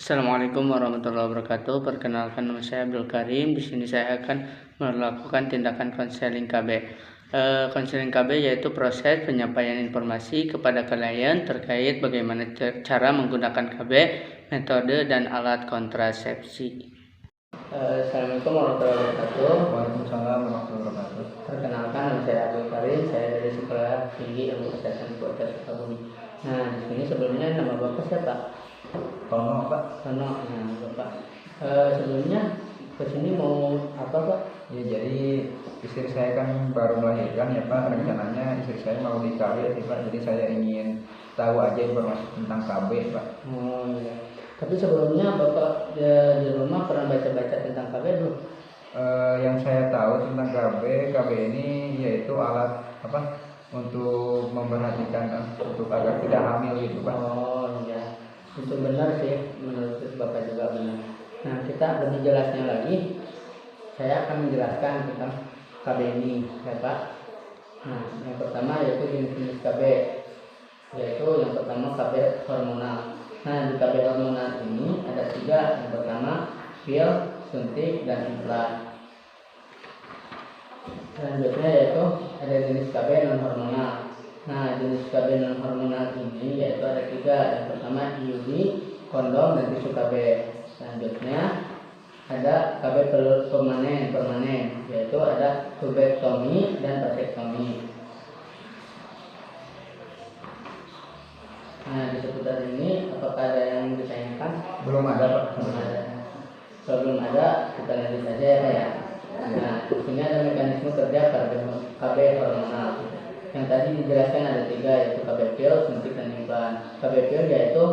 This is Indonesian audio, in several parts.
Assalamualaikum warahmatullahi wabarakatuh. Perkenalkan, nama saya Abdul Karim. Di sini saya akan melakukan tindakan konseling KB. Konseling KB yaitu proses penyampaian informasi kepada klien terkait bagaimana cara menggunakan KB, metode dan alat kontrasepsi. Assalamualaikum warahmatullahi wabarakatuh. Waalaikumsalam warahmatullahi wabarakatuh. Perkenalkan, nama saya Abdul Karim. Saya dari Sekolah Tinggi Ilmu Kesehatan Kota Sukabumi. Nah, di sini sebelumnya nama Bapak siapa? Tono, Pak. Tono. Nah, Bapak sebelumnya kesini mau apa, Pak? Ya, jadi istri saya kan baru melahirkan ya, Pak. Rencananya istri saya mau di KB sih, Pak. Jadi saya ingin tahu aja informasi tentang KB, Pak. Oh iya. Tapi sebelumnya Bapak di rumah pernah baca-baca tentang KB belum? Yang saya tahu tentang KB ini yaitu alat apa untuk memperhatikan untuk agar tidak hamil gitu, Pak. Oh iya, itu benar sih, menurut Bapak juga benar. Nah, kita lebih jelasnya lagi, saya akan menjelaskan tentang KB ini, ya Pak. Nah, yang pertama yaitu jenis-jenis KB, yaitu yang pertama KB hormonal. Nah, di KB hormonal ini ada 3. Yang pertama pil, suntik, dan implan. Selanjutnya yaitu ada jenis KB non hormonal. Nah, jenis KB non hormonal ini yaitu ada 3. Yang pertama IUD, kondom, dan tisu KB. Selanjutnya ada KB permanen, yaitu ada tubektomi dan vasektomi. Nah, di seputar ini apakah ada yang ditanyakan? Belum ada, Pak. Belum ada. Kalau belum ada, kita lanjut saja ya, Pak ya. Nah, di sini ada mekanisme kerja KB hormonal. Yang tadi dijelaskan ada 3, yaitu KB pil, suntik, dan implan. KB pil yaitu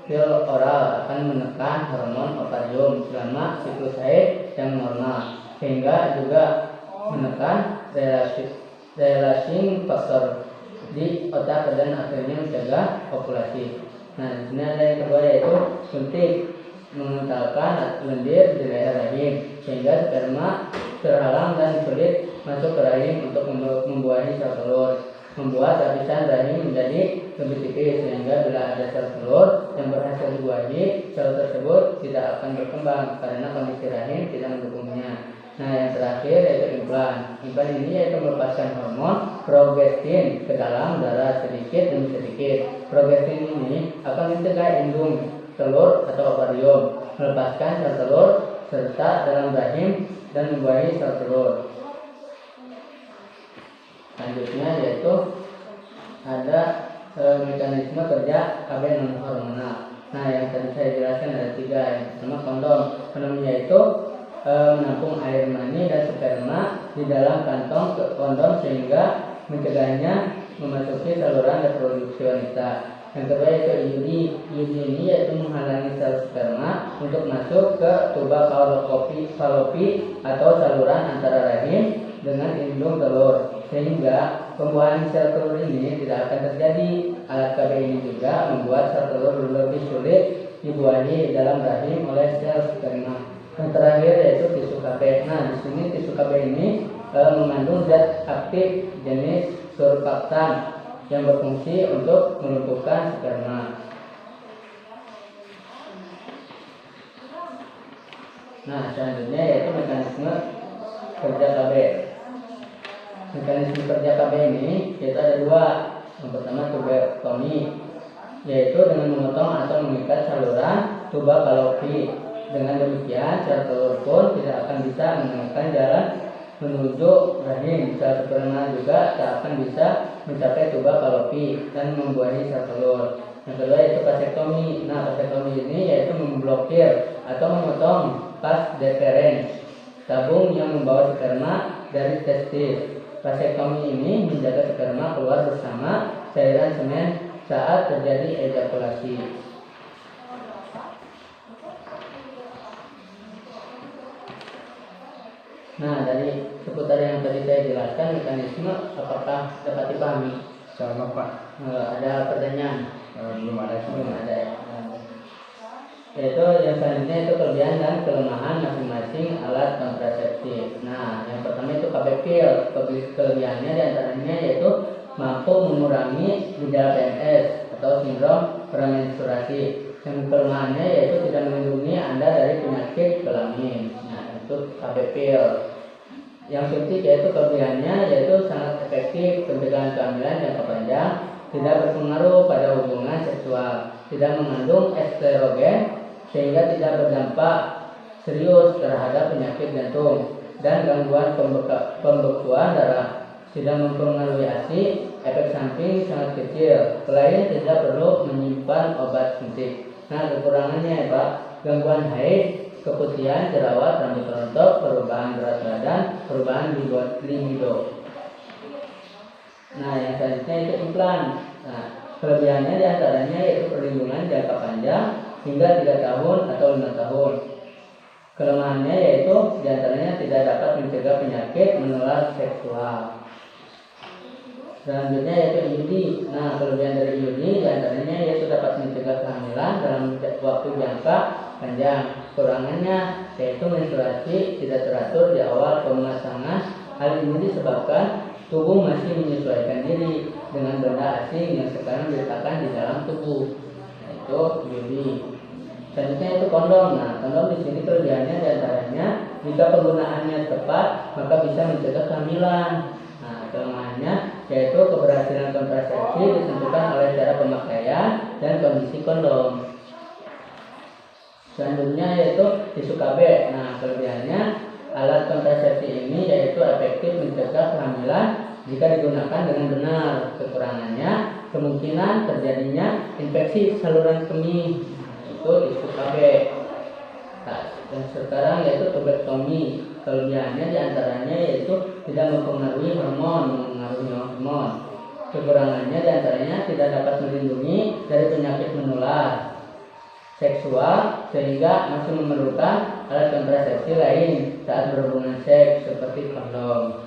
pil oral akan menekan hormon ovarium selama siklus haid yang normal, sehingga juga menekan relasi faktor di otak dan akhirnya mencegah ovulasi. Nah, di sini ada yang kedua yaitu suntik, mengentalkan lendir di leher rahim sehingga sperma terhalang dan sulit masuk ke rahim untuk membuahi sel telur, membuat lapisan rahim menjadi lebih tipis sehingga bila ada sel telur yang berhasil dibuahi, sel tersebut tidak akan berkembang karena kondisi rahim tidak mendukungnya. Nah, yang terakhir yaitu implan. Implan ini yaitu melepaskan hormon progestin ke dalam darah sedikit demi sedikit. Progestin ini akan mencegah indung telur atau ovarium, melepaskan sel telur serta dalam rahim dan membuahi sel telur. Selanjutnya yaitu ada mekanisme kerja KB non hormonal. Nah, yang tadi saya jelaskan ada 3. Yang pertama kondom. Kondom yaitu menampung air mani dan sperma di dalam kantong kondom sehingga mencegahnya memasuki saluran reproduksi wanita. Yang kedua yaitu IUD. IUD ini yaitu menghalangi sel sperma untuk masuk ke tuba falopi atau saluran antara rahim dengan indung telur, sehingga pembuahan sel telur ini tidak akan terjadi. Alat KB ini juga membuat sel telur lebih sulit dibuahi dalam rahim oleh sel sperma. Yang terakhir yaitu tisu KB. Nah, di sini tisu KB ini mengandung zat aktif jenis surfaktan yang berfungsi untuk melumpuhkan sperma. Nah, selanjutnya yaitu mekanisme kerja KB. Mekanisme kerja KB ini yaitu ada 2. Yang pertama tubektomi, yaitu dengan memotong atau mengikat saluran tuba falopi. Dengan demikian sel telur pun tidak akan bisa menemukan jalan menuju rahim. Sel sperma juga tak akan bisa mencapai tuba falopi dan membuahi sel telur. Yang kedua yaitu vasektomi. Nah, vasektomi ini yaitu memblokir atau memotong vas deferens, tabung yang membawa sperma dari testis. Vasektomi ini menjaga sperma keluar bersama cairan semen saat terjadi ejakulasi. Nah, dari seputar yang tadi saya jelaskan mekanisme, apakah dapat dipahami? Sama, Pak. Ada pertanyaan? Belum ada. Belum ada ya. Yaitu yang selanjutnya itu kelebihan dan kelemahan masing-masing alat kontrasepsi. Nah, yang pertama itu KB pil. Kelebihannya diantaranya yaitu mampu mengurangi gejala PMS atau sindrom premenstruasi. Yang kelemahannya yaitu tidak melindungi Anda dari penyakit kelamin. Nah, itu KB pil. Yang suntik yaitu kelebihannya yaitu sangat efektif pencegahan kehamilan jangka panjang, tidak berpengaruh pada hubungan seksual, tidak mengandung estrogen sehingga tidak berdampak serius terhadap penyakit jantung dan gangguan pembekuan darah, tidak mempengaruhi ASI, efek samping sangat kecil. Klien tidak perlu menyimpan obat suntik. Nah, kekurangannya ya Pak, gangguan haid, keputihan, jerawat, rambut rontok, perubahan berat badan, perubahan libido. Nah, yang selanjutnya itu implan. Nah, kelebihannya diantaranya yaitu perlindungan jangka panjang hingga 3 tahun atau 5 tahun. Kelemahannya yaitu diantaranya tidak dapat mencegah penyakit menular seksual. Selanjutnya yaitu IUD. Nah, kelebihan dari IUD diantaranya yaitu dapat mencegah kehamilan dalam waktu jangka panjang. Kekurangannya yaitu menstruasi tidak teratur di awal pemasangan. Hal ini disebabkan tubuh masih menyesuaikan diri dengan benda asing yang sekarang diletakkan di dalam tubuh. Itu IUD. Selanjutnya itu kondom. Nah, kondom di sini kelebihannya diantaranya jika penggunaannya tepat maka bisa mencegah kehamilan. Nah, kelemahannya yaitu keberhasilan kontrasepsi ditentukan oleh cara pemakaian dan kondisi kondom. Selanjutnya yaitu tisu KB. Nah, kelebihannya alat kontrasepsi ini yaitu efektif mencegah kehamilan jika digunakan dengan benar. Kekurangannya kemungkinan terjadinya infeksi saluran kemih. Itu tisu KB. Nah, dan sekarang yaitu tubektomi. Kelebihannya diantaranya yaitu tidak mempengaruhi hormon. Kekurangannya diantaranya tidak dapat melindungi dari penyakit menular seksual sehingga masih memerlukan alat kontrasepsi lain saat berhubungan seks seperti kondom.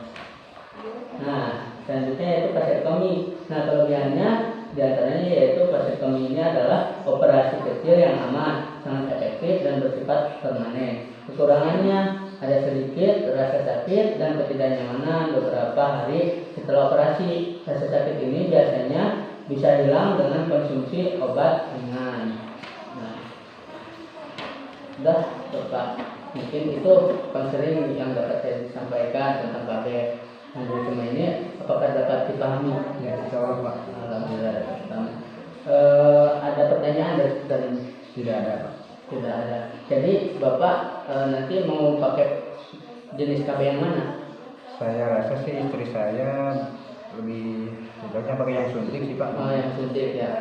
Nah, selanjutnya yaitu vasektomi. Nah, kelebihannya diantaranya yaitu vasektomi ini adalah operasi kecil yang aman, sangat efektif dan bersifat permanen. Kekurangannya ada sedikit rasa sakit dan ketidaknyamanan beberapa hari setelah operasi. Rasa sakit ini biasanya bisa hilang dengan konsumsi obat ringan. Nah, udah Pak, mungkin itu konseling yang dapat saya sampaikan tentang KB. Nah, dari semua ini apakah dapat dipahami? Ya, insyaallah Pak. Alhamdulillah. Ada pertanyaan dari Tidak ada Pak. tidak ada. Jadi Bapak nanti mau pakai jenis KB yang mana? Saya rasa sih istri saya lebih cocoknya pakai yang suntik sih Pak. Oh, yang suntik ya.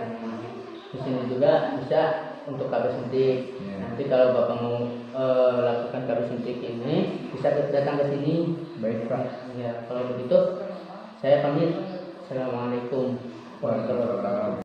Di sini juga bisa untuk KB suntik. Ya. Nanti kalau Bapak mau lakukan KB suntik ini bisa datang ke sini. Baik Pak. Ya, kalau begitu saya pamit. Assalamualaikum warahmatullahi wabarakatuh.